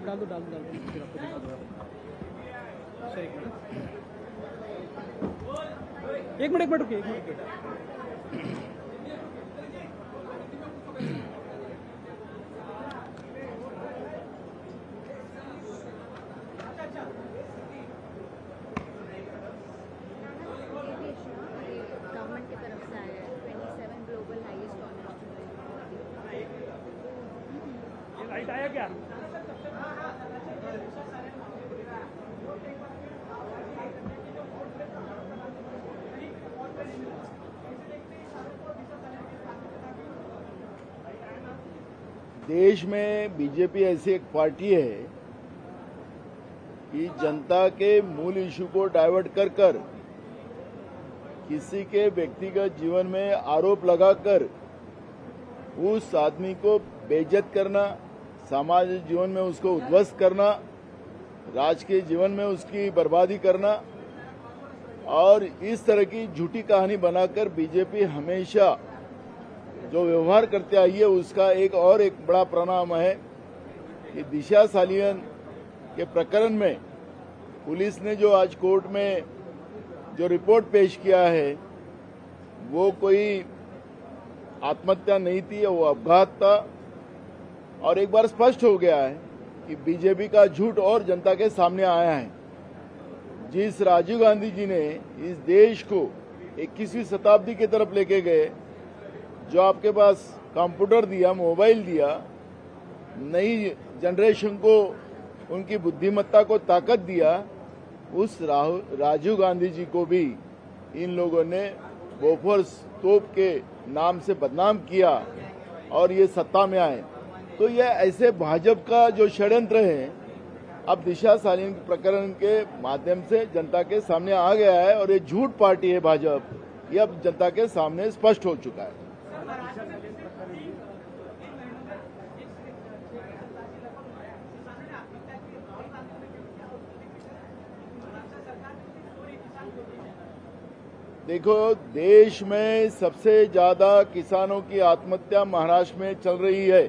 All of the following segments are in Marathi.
डाल दो फिर आपको दिखा दूंगा। सर एक मिनट रुकिए, एक मिनट। गवर्नमेंट की तरफ से आया है 27 ग्लोबल हाईएस्ट ऑनर्स। ये लाइट आया क्या? देश में बीजेपी ऐसी एक पार्टी है कि जनता के मूल इशू को डाइवर्ट कर कर किसी के व्यक्तिगत जीवन में आरोप लगाकर उस आदमी को बेइज्जत करना, सामाजिक जीवन में उसको उद्ध्वस्त करना, राजकीय जीवन में उसकी बर्बादी करना और इस तरह की झूठी कहानी बनाकर बीजेपी हमेशा जो व्यवहार करते आई है उसका एक बड़ा परिणाम है कि दिशा सालियन के प्रकरण में पुलिस ने जो आज कोर्ट में जो रिपोर्ट पेश किया है वो कोई आत्महत्या नहीं थी, वो अपघात था। और एक बार स्पष्ट हो गया है कि बीजेपी का झूठ और जनता के सामने आया है। जिस राजीव गांधी जी ने इस देश को 21वीं शताब्दी की तरफ लेके गए, जो आपके पास कंप्यूटर दिया, मोबाइल दिया, नई जनरेशन को उनकी बुद्धिमत्ता को ताकत दिया, उस राजीव गांधी जी को भी इन लोगों ने बोफोर्स तोप के नाम से बदनाम किया और ये सत्ता में आए। तो ये ऐसे भाजपा का जो षड्यंत्र है अब दिशा सालियन प्रकरण के माध्यम से जनता के सामने आ गया है और ये झूठ पार्टी है भाजपा, ये अब जनता के सामने स्पष्ट हो चुका है। देखो, देश में सबसे ज्यादा किसानों की आत्महत्या महाराष्ट्र में चल रही है।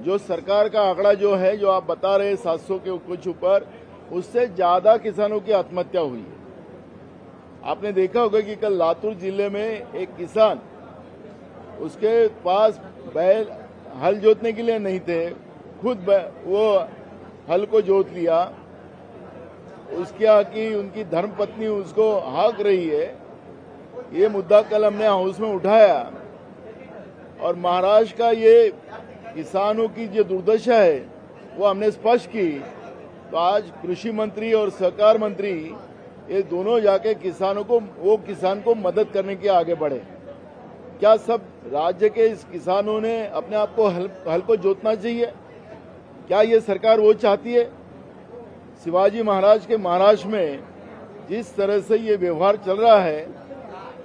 जो सरकार का आंकड़ा जो है, जो आप बता रहे 700 के कुछ ऊपर, उससे ज्यादा किसानों की आत्महत्या हुई है। आपने देखा होगा कि कल लातूर जिले में एक किसान, उसके पास बैल हल जोतने के लिए नहीं थे, खुद वो हल को जोत लिया। उसके आगे उनकी धर्मपत्नी उसको हाँक रही है। ये मुद्दा कल हमने हाउस में उठाया और महाराष्ट्र का ये किसानों की जो दुर्दशा है वो हमने स्पष्ट की। तो आज कृषि मंत्री और सहकार मंत्री ये दोनों जाके किसानों को, वो किसान को मदद करने के आगे बढ़े। क्या सब राज्य के इस किसानों ने अपने आप को हल को जोतना चाहिए? क्या ये सरकार वो चाहती है? शिवाजी महाराज के महाराष्ट्र में जिस तरह से ये व्यवहार चल रहा है,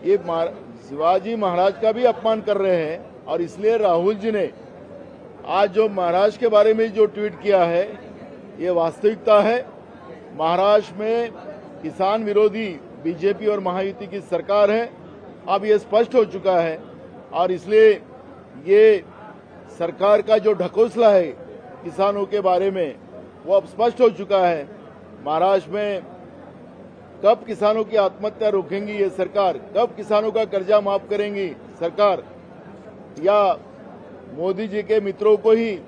ये शिवाजी महाराज का भी अपमान कर रहे हैं। और इसलिए राहुल जी ने आज जो महाराष्ट्र के बारे में जो ट्वीट किया है, ये वास्तविकता है। महाराष्ट्र में किसान विरोधी बीजेपी और महायुति की सरकार है, अब ये स्पष्ट हो चुका है। और इसलिए ये सरकार का जो ढकोसला है किसानों के बारे में, वो अब स्पष्ट हो चुका है। महाराष्ट्र में कब किसानों की आत्महत्या रोकेंगी ये सरकार, कब किसानों का कर्जा माफ करेंगी सरकार, या मोदी जी के मित्रों को ही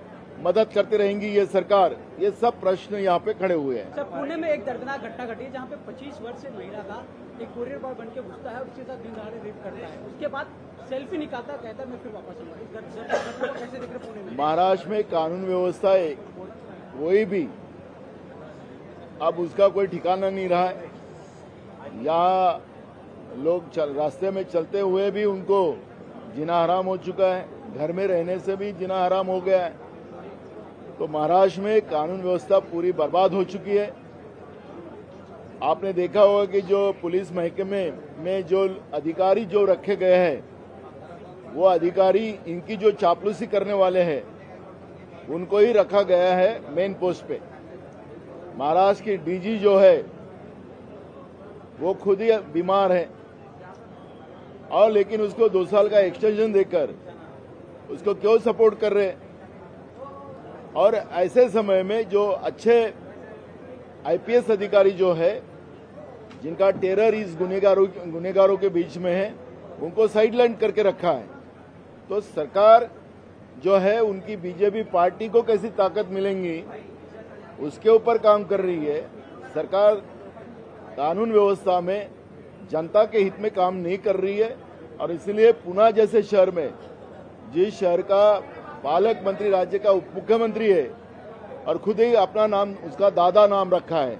मदद करते रहेंगी ये सरकार? ये सब प्रश्न यहाँ पे खड़े हुए हैं। सर, पुणे में एक दर्दनाक घटना घटी है जहाँ पे 25 वर्ष से महिला का एक कोरियर बॉय बन के घुसता है और उसके साथ दिन दहाड़े रेप करता है। उसके बाद सेल्फी निकालता, कहता है मैं फिर वापस आऊंगा। कैसे देख रहे पुणे में? महाराष्ट्र में कानून व्यवस्था है वही भी अब उसका कोई ठिकाना नहीं रहा है। यहाँ लोग रास्ते में चलते हुए भी उनको जीना हराम हो चुका है, घर में रहने से भी जीना हराम हो गया है। तो महाराष्ट्र में कानून व्यवस्था पूरी बर्बाद हो चुकी है। आपने देखा होगा कि जो पुलिस महकमे में जो अधिकारी जो रखे गए हैं, वो अधिकारी इनकी जो चापलूसी करने वाले हैं उनको ही रखा गया है मेन पोस्ट पे। महाराष्ट्र की डीजी जो है वो खुद ही बीमार है और लेकिन उसको 2 साल का एक्सटेंशन देकर उसको क्यों सपोर्ट कर रहे? और ऐसे समय में जो अच्छे आईपीएस अधिकारी जो है, जिनका टेरर इस गुनेगारों के बीच में है, उनको साइडलाइन करके रखा है। तो सरकार जो है उनकी बीजेपी पार्टी को कैसी ताकत मिलेंगी उसके ऊपर काम कर रही है। सरकार कानून व्यवस्था में जनता के हित में काम नहीं कर रही है और इसलिए पुणे जैसे शहर में, जिस शहर का पालक मंत्री राज्य का उप मुख्यमंत्री है और खुद ही अपना नाम उसका दादा नाम रखा है,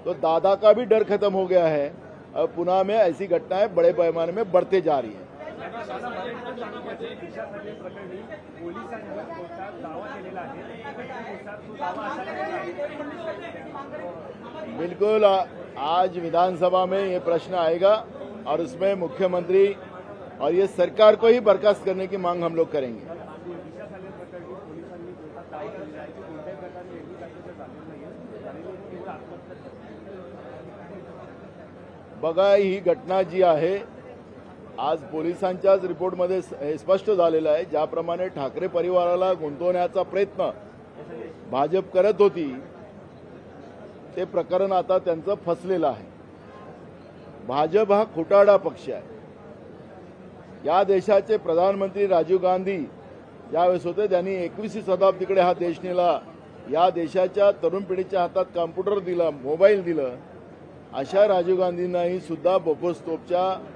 तो दादा का भी डर खत्म हो गया है। अब पुणे में ऐसी घटनाएं बड़े पैमाने में बढ़ते जा रही है। बिल्कुल, आज विधानसभा में ये प्रश्न आएगा और उसमें मुख्यमंत्री और ये सरकार को ही बर्खास्त करने की मांग हम लोग करेंगे। बघा, ही घटना जी आहे आज पोलिसांच्याच रिपोर्टमध्ये स्पष्ट झालेलं आहे। ज्याप्रमाणे ठाकरे परिवाराला गुंतवण्याचा प्रयत्न भाजप करत होती, ते प्रकरण आता त्यांचं फसलेलं आहे। भाजप हा खोटारडा पक्ष आहे। या देशाचे प्रधानमंत्री राजीव गांधी ज्यावेळेस होते त्यांनी 21वी शताब्दीकडे हा देश नेला। या देशाच्या तरुण पिढीच्या हातात कॉम्प्युटर दिला, मोबाईल दिलं। अशा राजीव गांधींनाही सुद्धा बोफोर्स तोफच्या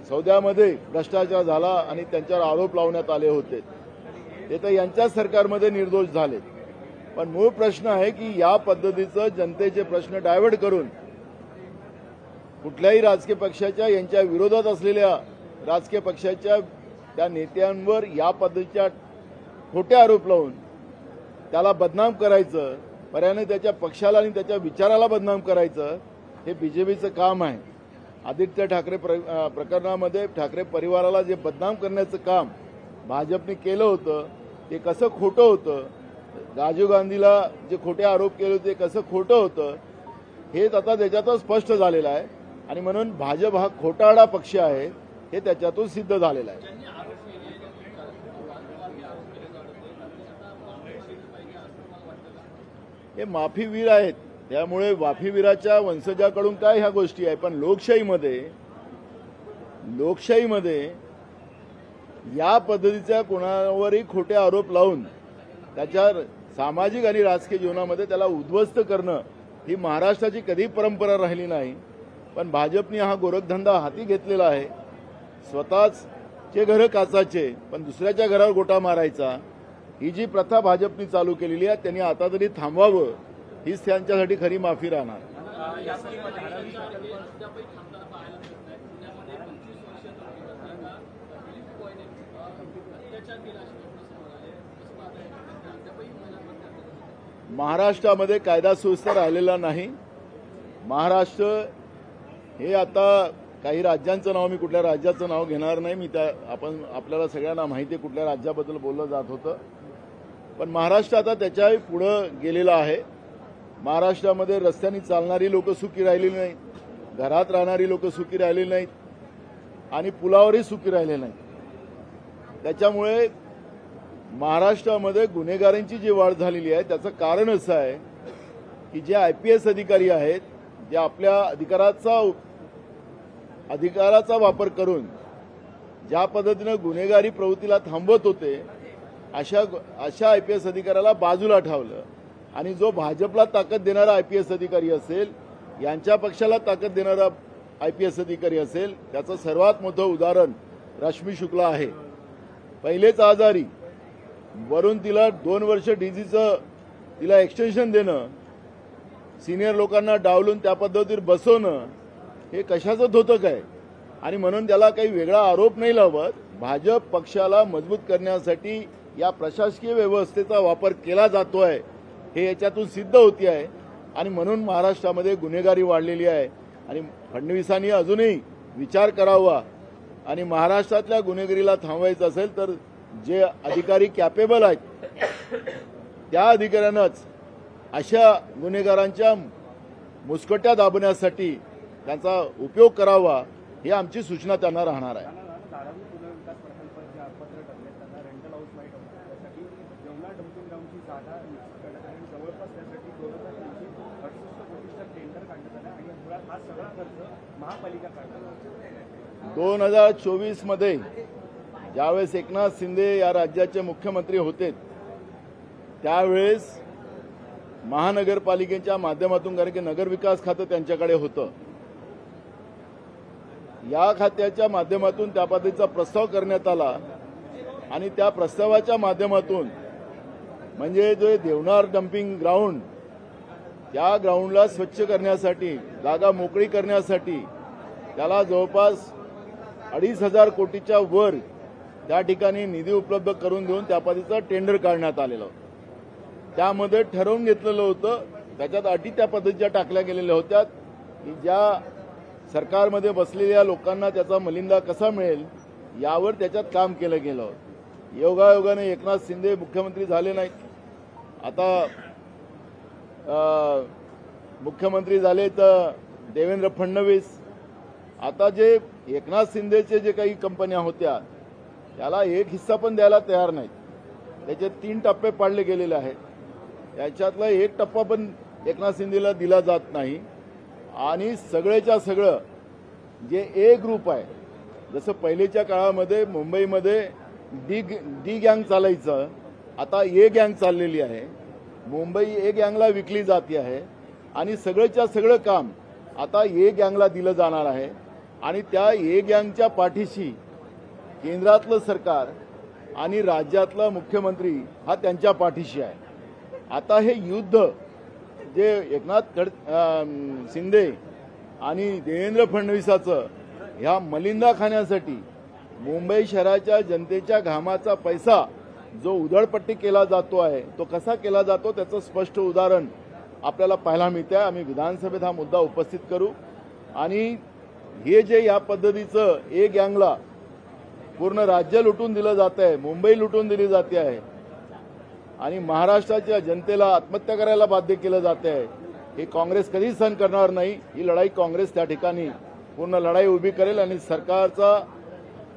सौद्यामध्ये भ्रष्टाचार झाला आणि त्यांच्यावर आरोप लावण्यात आले होते। ते तर यांच्या सरकारमध्ये निर्दोष झाले। पण मूळ प्रश्न आहे की या पद्धतीचं जनतेचे प्रश्न डायव्हर्ट करून कुठल्याही राजकीय पक्षाच्या यांच्या विरोधात असलेल्या राजकीय पक्षाच्या त्या नेत्यांवर या पद्धतीच्या खोटे आरोप लावून त्याला बदनाम करायचं, पर्यायाने त्याच्या पक्षाला आणि त्याच्या विचाराला बदनाम करायचं, हे बीजेपीचं काम आहे। आदित्य ठाकरे प्रकरणामध्ये ठाकरे परिवाराला जे बदनाम करण्याचं काम भाजपने केलं होतं ते कसं खोटं होतं, राजीव गांधीला जे खोटे आरोप केले होते कसं खोटं होतं, हे आता त्याच्यातून स्पष्ट झालेलं आहे। आणि म्हणून भाजप हा खोटारडा पक्ष आहे हे त्याच्यातून सिद्ध झालेलं आहे। हे माफीवीर आहेत, त्यामुळे माफीवीराच्या वंशजाकडून काय ह्या गोष्टी आहे। पण लोकशाहीमध्ये या पद्धतीच्या कोणावरही खोटे आरोप लावून त्याच्या सामाजिक आणि राजकीय जीवनामध्ये त्याला उद्ध्वस्त करणं ही महाराष्ट्राची कधी परंपरा राहिली नाही। पण भाजपने हा गोरखधंदा हाती घेतलेला आहे। स्वतःचे घर काचाचे पण दुसऱ्याच्या घरावर गोटा मारायचा, ही जी प्रथा भाजपने चालू केलेली आहे त्यांनी आता तरी थांबवावं, हीच त्यांच्यासाठी खरी माफी राहणार। महाराष्ट्रामध्ये कायदा सुव्यवस्था राहिलेला नाही। महाराष्ट्र हे आता काही राज्यांचं नाव, मी कुठल्या राज्याचं नाव घेणार नाही, मी आपल्याला सगळ्यांना माहिती आहे कुठल्या राज्याबद्दल बोललं जात होतं। पण महाराष्ट्र आता त्याच्याही पुढे गेलेला आहे। महाराष्ट्रामध्ये रस्त्याने चालणारी लोक सुखी राहिलेली नाहीत, घरात राहणारी लोक सुखी राहिलेली नाहीत आणि पुलावरही सुखी राहिले नाहीत। त्याच्यामुळे महाराष्ट्रामध्ये गुन्हेगारांची जी वाढ झालेली आहे त्याचं कारण असं आहे की जे आयपीएस अधिकारी आहेत, जे आपल्या अधिकाराचा वापर करून ज्या पद्धतीने गुन्हेगारी प्रवृत्तीला थांबवत होते, अशा आयपीएस अधिकाऱ्याला बाजूला ठेवलं आणि जो भाजपला ताकद देणारा आयपीएस अधिकारी असेल, यांच्या पक्षाला ताकद देणारा आयपीएस अधिकारी असेल, त्याचं सर्वात मोठं उदाहरण रश्मी शुक्ला आहे। पहिलेच आजारी, वरून तिला 2 वर्ष डीजीचं तिला एक्सटेन्शन देणं, सिनियर लोकांना डावलून त्या पद्धतीवर बसवणं, हे कशाचं धोतक आहे। आणि म्हणून त्याला काही वेगळा आरोप नाही लावत, भाजप पक्षाला मजबूत करण्यासाठी या प्रशासकीय व्यवस्थेचा वापर केला जातोय हे याच्यातून सिद्ध होते आहे। आणि म्हणून महाराष्ट्रामध्ये गुन्हेगारी वाढलेली आहे आणि फडणवीसांनी अजूनही विचार करावा आणि महाराष्ट्रातल्या गुन्हेगारीला थांबवायचं असेल तर जे अधिकारी कॅपेबल आहेत त्या अधिकाऱ्यांनाच अशा गुन्हेगारांच्या मुस्कट्या दाबण्यासाठी त्यांचा उपयोग करावा, ही आमची सूचना त्यांना राहणार आहे। डम्पिंग ग्राउंडची जागा निश्चित करण्यात आली आणि जवळपास त्यासाठी 2068 कोटीचा टेंडर काढण्यात आला आणि मुळात हा सगळा खर्च महापालिका काढणार. 2024 मध्ये ज्यावेळेस एकनाथ शिंदे या राज्याचे मुख्यमंत्री होते त्यावेळेस महानगरपालिकेच्या माध्यमातून, कारण की नगरविकास खातं त्यांच्याकडे होतं, या खात्याच्या माध्यमातून त्या पद्धतीचा प्रस्ताव करण्यात आला आणि त्या प्रस्तावाच्या माध्यमातून म्हणजे जो देवनार डम्पिंग ग्राउंड, त्या ग्राउंडला स्वच्छ करण्यासाठी, जागा मोकळी करण्यासाठी त्याला जवळपास 2,500 कोटीच्या वर त्या ठिकाणी निधी उपलब्ध करून देऊन त्या पद्धतीचं टेंडर काढण्यात आलेलं. त्यामध्ये ठरवून घेतलेलं होतं, त्याच्यात अटी त्या पद्धतीच्या टाकल्या गेलेल्या होत्या की ज्या सरकारमध्ये बसलेल्या लोकांना त्याचा मलिंदा कसा मिळेल यावर त्याच्यात काम केलं गेलं. योगायोगाने एकनाथ शिंदे मुख्यमंत्री झाले नाहीत, आता मुख्यमंत्री झाले तर देवेंद्र फडणवीस. आता जे एकनाथ शिंदेचे जे काही कंपन्या होत्या त्याला एक हिस्सा पण द्यायला तयार नाहीत. त्याचे 3 टप्पे पाडले गेलेले आहेत, त्याच्यातला एक टप्पा पण एकनाथ शिंदेला दिला जात नाही. आणि सगळ्याच्या सगळं जे ए ग्रुप आहे, जसं पहिलेच्या काळामध्ये मुंबईमध्ये डी गँग चालायचं, आता ए गँग चाललेली आहे. मुंबई ए गँगला विकली जाते आहे आणि सगळ्याच्या सगळं काम आता ए गँगला दिलं जाणार आहे. आणि त्या ए गँगच्या पाठीशी केंद्रातलं सरकार आणि राज्यातला मुख्यमंत्री हा त्यांच्या पाठीशी आहे. आता हे युद्ध जे एकनाथ शिंदे आणि देवेंद्र फडणवीसाचं ह्या मलिंदा खाण्यासाठी मुंबई शहराच्या जनतेच्या घामाचा पैसा जो उधळपट्टी केला जातो आहे तो कसा केला जातो त्याचं स्पष्ट उदाहरण आपल्याला पाहायला मिळते. आम्ही विधानसभेत हा मुद्दा उपस्थित करू आणि हे जे या पद्धतीचं ए गँगला पूर्ण राज्य लुटून दिलं जात आहे, मुंबई लुटून दिली जाते आहे आणि महाराष्ट्राच्या जनतेला आत्महत्या करायला बाध्य केलं जात आहे, हे काँग्रेस कधीच सहन करणार नाही. ही लढाई काँग्रेस त्या ठिकाणी पूर्ण लढाई उभी करेल आणि सरकारचा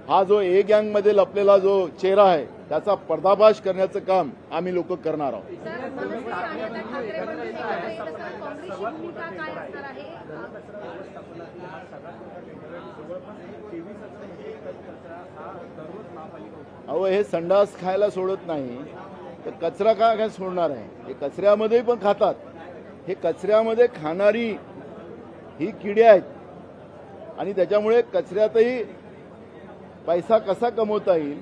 हा जो ए गँगमध्ये लपलेला जो चेहरा आहे त्याचा पर्दाफाश करण्याचं काम आम्ही लोक करणार आहोत. सर, मनसे आणि आता ठाकरे बंधू एकत्र येत असताना काँग्रेसची भूमिका काय असणार आहे? व्यवस्थापनातील हा सगळ्यात मोठा टेंडर आहे. जवळपास 23 कचरा हा दररोज महापालिका उचलते. अहो, हे संडास खायला सोडत नाही तर कचरा काय सोडणार आहे? हे कचऱ्यामध्ये पण खातात. हे कचऱ्यामध्ये खाणारी ही किडे आहेत आणि त्याच्यामुळे कचऱ्यातही पैसा कसा कमवता येईल,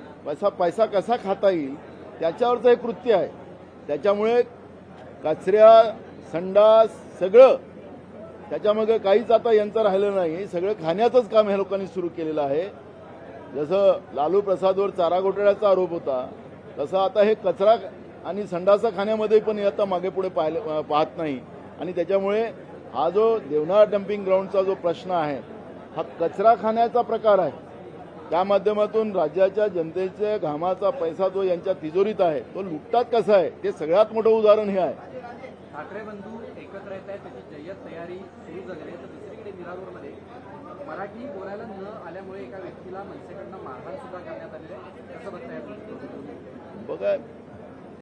पैसा कसा खाता येईल त्याच्यावरचं हे कृत्य आहे. त्याच्यामुळे कचऱ्या, संडास सगळं त्याच्यामध्ये काहीच आता यंत्र राहिलं नाही. सगळं खाण्याचंच काम ह्या लोकांनी सुरू केलेलं आहे. जसं लालू प्रसादवर चारा घोटाळ्याचा आरोप होता तसं आता हे कचरा आणि संडासा खाण्यामध्ये पण आता मागे पुढे पाहत नाही. आणि त्याच्यामुळे हा जो देवनार डम्पिंग ग्राउंडचा जो प्रश्न आहे हा कचरा खाण्याचा प्रकार आहे. त्या माध्यमातून राज्याच्या जनतेच्या घामाचा पैसा जो यांच्या तिजोरीत आहे तो लुटतात कसा आहे ते सगळ्यात मोठं उदाहरण हे आहे. ठाकरे बंधू एकत्र येत आहेत, त्याची जय्यत तयारी सुरू झाली आहे. तर दुसरीकडे मिरापूरमध्ये मराठी बोलायला न आल्यामुळे एका व्यक्तीला मनसेकडनं मारहाण सुद्धा करण्यात आलेली आहे. कसं बघताय? बघा,